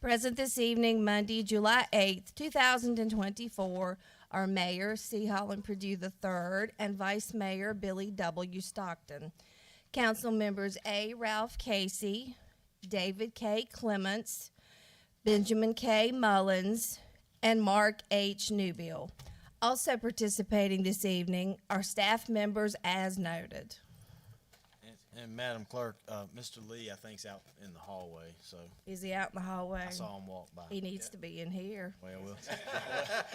Present this evening, Monday, July 8th, 2024, are Mayor C. Holland Purdue III and Vice Mayor Billy W. Stockton. Council members A. Ralph Casey, David K. Clements, Benjamin K. Mullins, and Mark H. Newbill. Also participating this evening are staff members as noted. And Madam Clerk, Mr. Lee, I think, is out in the hallway, so Is he out in the hallway? I saw him walk by. He needs to be in here. Well,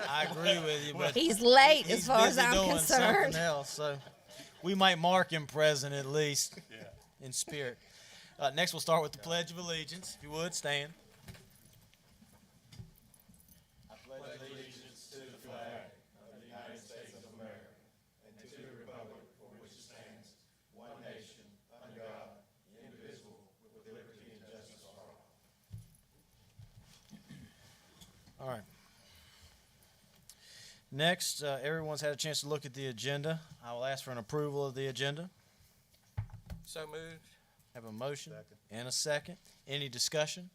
I agree with you, but He's late he's as far as busy I'm doing concerned. something else, so we might mark him present at least in spirit. Next, we'll start with the Pledge of Allegiance. If you would, stand. I pledge allegiance to the flag of the United States of America and to the republic for which it stands, one nation, under God, indivisible, with liberty and justice for all. All right. Next, everyone's had a chance to look at the agenda. I will ask for an approval of the agenda. So moved. Have a motion and a second. Any discussion?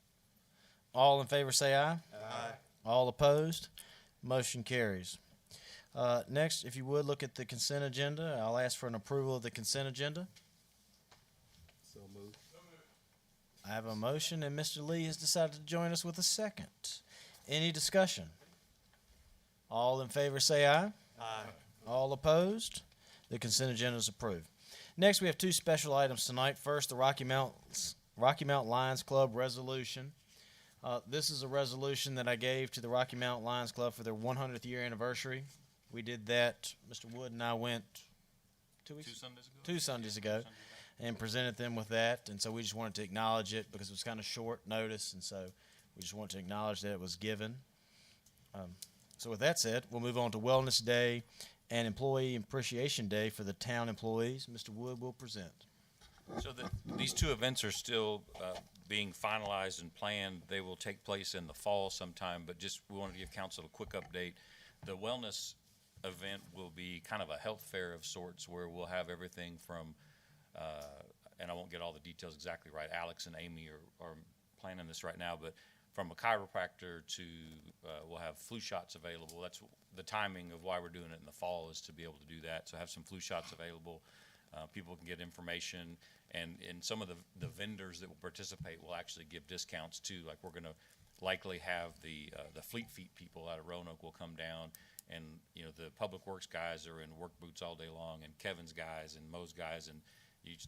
All in favor say aye. Aye. All opposed? Motion carries. Next, if you would look at the consent agenda, I'll ask for an approval of the consent agenda. So moved. I have a motion, and Mr. Lee has decided to join us with a second. Any discussion? All in favor say aye. Aye. All opposed? The consent agenda is approved. Next, we have two special items tonight. First, the Rocky Mount Lions Club resolution. This is a resolution that I gave to the Rocky Mount Lions Club for their 100th year anniversary. We did that. Mr. Wood and I went 2 weeks? 2 Sundays ago? 2 Sundays ago, and presented them with that. And so we just wanted to acknowledge it because it was kind of short notice, and so we just wanted to acknowledge that it was given. So with that said, we'll move on to Wellness Day and Employee Appreciation Day for the town employees. Mr. Wood will present. So these two events are still being finalized and planned. They will take place in the fall sometime, but just we want to give council a quick update. The wellness event will be kind of a health fair of sorts where we'll have everything from, and I won't get all the details exactly right. Alex and Amy are planning this right now, but from a chiropractor to we'll have flu shots available. That's the timing of why we're doing it in the fall, is to be able to do that. So have some flu shots available. People can get information, and some of the vendors that will participate will actually give discounts too. Like we're going to likely have the Fleet Feet people out of Roanoke will come down, and the Public Works guys are in work boots all day long, and Kevin's guys and Mo's guys, and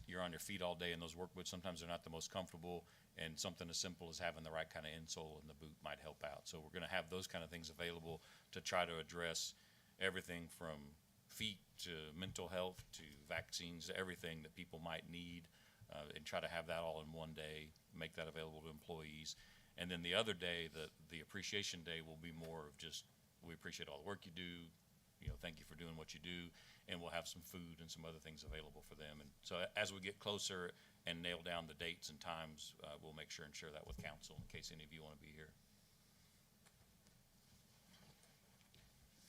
you're on your feet all day in those work boots. Sometimes they're not the most comfortable, and something as simple as having the right kind of insole in the boot might help out. So we're going to have those kind of things available to try to address everything from feet to mental health to vaccines to everything that people might need, and try to have that all in one day, make that available to employees. And then the other day, the Appreciation Day, will be more of just, we appreciate all the work you do, thank you for doing what you do, and we'll have some food and some other things available for them. And so as we get closer and nail down the dates and times, we'll make sure and share that with council in case any of you want to be here.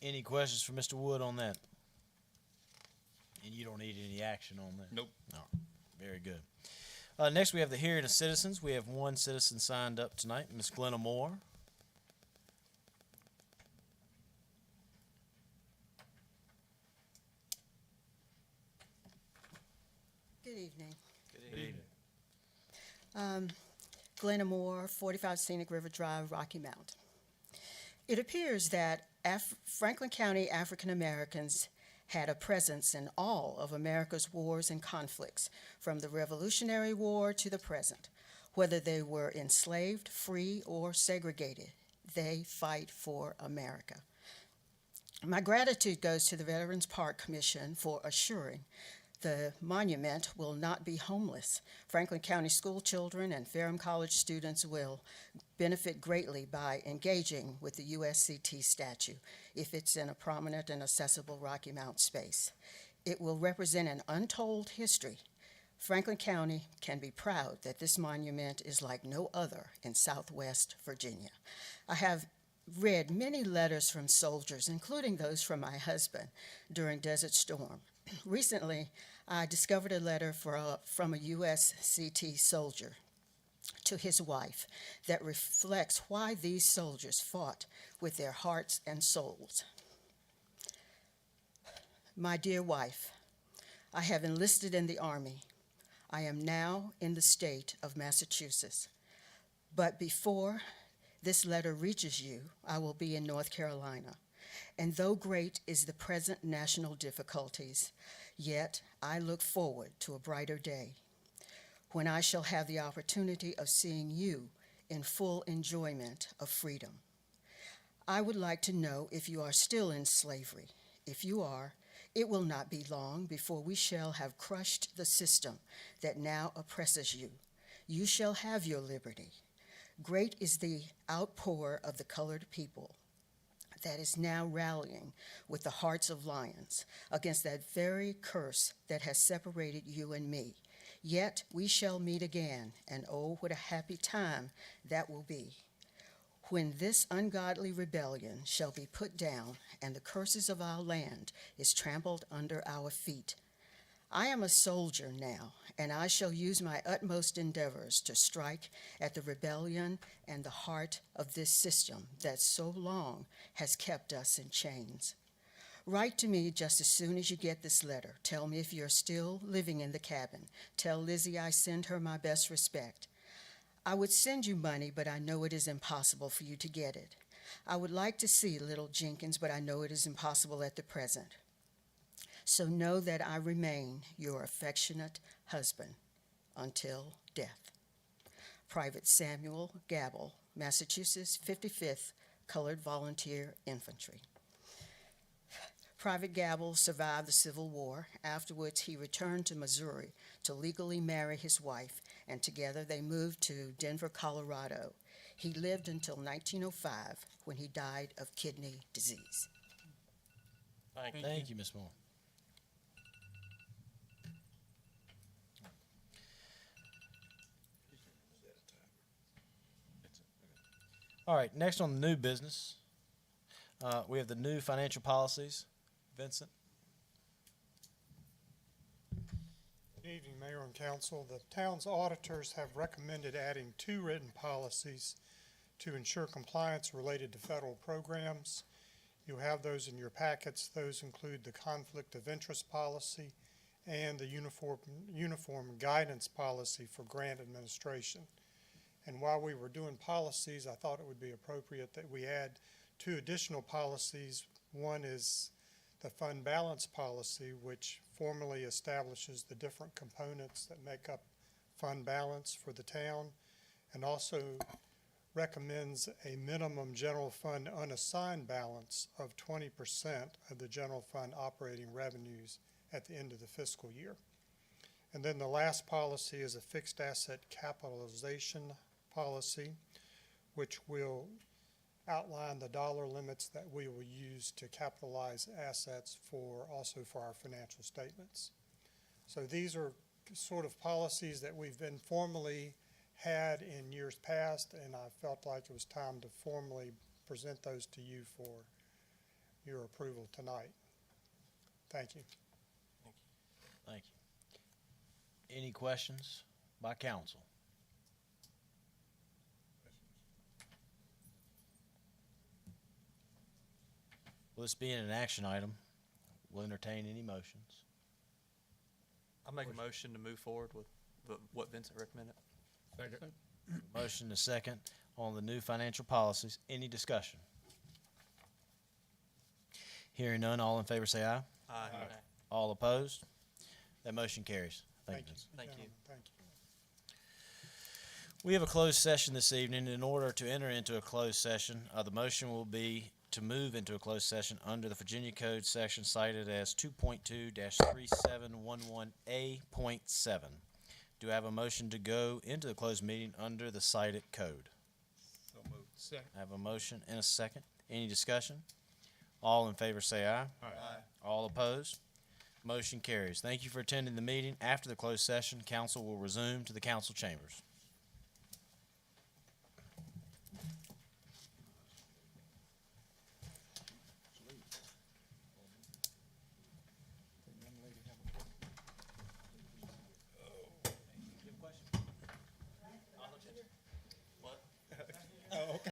Any questions for Mr. Wood on that? And you don't need any action on that? Nope. No. Very good. Next, we have the hearing of citizens. We have one citizen signed up tonight, Ms. Glenna Moore. Good evening. Good evening. Glenna Moore, 45 Scenic River Drive, Rocky Mount. It appears that Franklin County African Americans had a presence in all of America's wars and conflicts, from the Revolutionary War to the present. Whether they were enslaved, free, or segregated, they fight for America. My gratitude goes to the Veterans Park Commission for assuring the monument will not be homeless. Franklin County school children and Ferrum College students will benefit greatly by engaging with the USCT statue if it's in a prominent and accessible Rocky Mount space. It will represent an untold history. Franklin County can be proud that this monument is like no other in Southwest Virginia. I have read many letters from soldiers, including those from my husband during Desert Storm. Recently, I discovered a letter from a USCT soldier. to his wife that reflects why these soldiers fought with their hearts and souls. My dear wife, I have enlisted in the Army. I am now in the state of Massachusetts. But before this letter reaches you, I will be in North Carolina. And though great is the present national difficulties, yet I look forward to a brighter day when I shall have the opportunity of seeing you in full enjoyment of freedom. I would like to know if you are still in slavery. If you are, it will not be long before we shall have crushed the system that now oppresses you. You shall have your liberty. Great is the outpour of the colored people that is now rallying with the hearts of lions against that very curse that has separated you and me. Yet we shall meet again, and oh, what a happy time that will be, when this ungodly rebellion shall be put down and the curses of our land is trampled under our feet. I am a soldier now, and I shall use my utmost endeavors to strike at the rebellion and the heart of this system that so long has kept us in chains. Write to me just as soon as you get this letter. Tell me if you're still living in the cabin. Tell Lizzie I send her my best respect. I would send you money, but I know it is impossible for you to get it. I would like to see little Jenkins, but I know it is impossible at the present. So know that I remain your affectionate husband until death. Private Samuel Gabble, Massachusetts 55th Colored Volunteer Infantry. Private Gabble survived the Civil War. Afterwards, he returned to Missouri to legally marry his wife, and together they moved to Denver, Colorado. He lived until 1905, when he died of kidney disease. Thank you, Ms. Moore. All right, next on the new business, we have the new financial policies. Vincent? Good evening, Mayor and Council. The town's auditors have recommended adding 2 written policies to ensure compliance related to federal programs. You have those in your packets. Those include the conflict of interest policy and the uniform guidance policy for grant administration. And while we were doing policies, I thought it would be appropriate that we add 2 additional policies. One is the fund balance policy, which formally establishes the different components that make up fund balance for the town, and also recommends a minimum general fund unassigned balance of 20% of the general fund operating revenues at the end of the fiscal year. And then the last policy is a fixed asset capitalization policy, which will outline the dollar limits that we will use to capitalize assets also for our financial statements. So these are sort of policies that we've been formally had in years past, and I felt like it was time to formally present those to you for your approval tonight. Thank you. Thank you. Any questions by council? Will this be an action item? We'll entertain any motions. I'll make a motion to move forward with what Vincent recommended. Motion to second on the new financial policies. Any discussion? Hearing none, all in favor say aye. Aye. All opposed? That motion carries. Thank you. Thank you. Thank you. We have a closed session this evening. In order to enter into a closed session, the motion will be to move into a closed session under the Virginia Code section cited as 2.2-3711A.7. Do I have a motion to go into the closed meeting under the cited code? So moved. Second. I have a motion and a second. Any discussion? All in favor say aye. Aye. All opposed? Motion carries. Thank you for attending the meeting. After the closed session, council will resume to the council chambers.